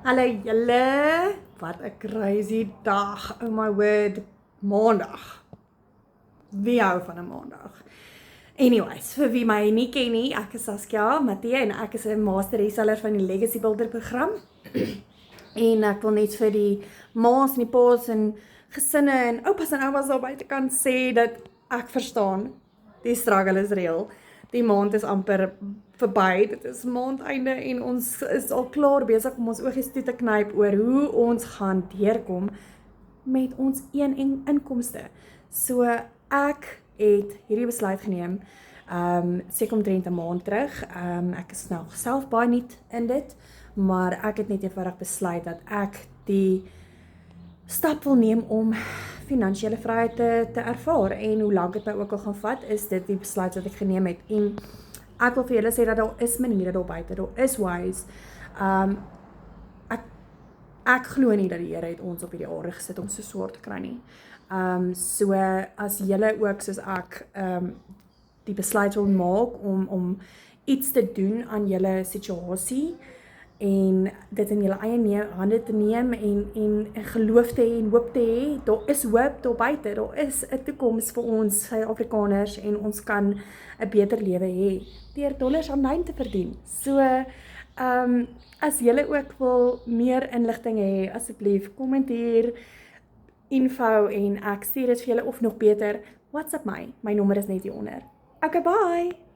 Hallo julle, wat 'n crazy dag, oh my word, maandag. Wie hou van 'n maandag? Anyways, vir wie my nie ken nie, ek is Saskia Matthee en ek is 'n master reseller van die Legacy Builder program. En ek wil net vir die ma's en die pa's en gesinne en oupas en oumas daar buitekant sê dat ek verstaan, die struggle is real. Die maand is amper verby, dit is maandeinde en ons is al klaar besig om ons oogies toe te knyp oor hoe ons gaan deurkom met ons een inkomste. So ek het hierdie besluit geneem, seker omtrent 'n maand terug. Ek is nou self baie nuut in dit, maar ek het net eenvoudig besluit dat ek die stap wil neem om finansiële vryheid te ervaar, en hoe lank dit my ook al gaan vat, is dit die besluit wat ek geneem het. En ek wil vir julle sê dat daar is maniere daar buite, daar is ways. Ek glo nie dat die Here het ons op hierdie aarde gesit om so swaar te kry nie. So as julle ook soos ek die besluit wil maak om iets te doen aan julle situasie en dit in julle eie hande te neem en geloof te hê en hoop te hê, daar is hoop daar buite, daar is 'n toekoms vir ons Suid-Afrikaners en ons kan 'n beter lewe hê deur dollars aanlyn te verdien. So as julle ook wil meer inligting hê, asseblief kommenteer info en ek stuur dit vir julle, of nog beter, WhatsApp my nommer is net hier onder. Okay, bye!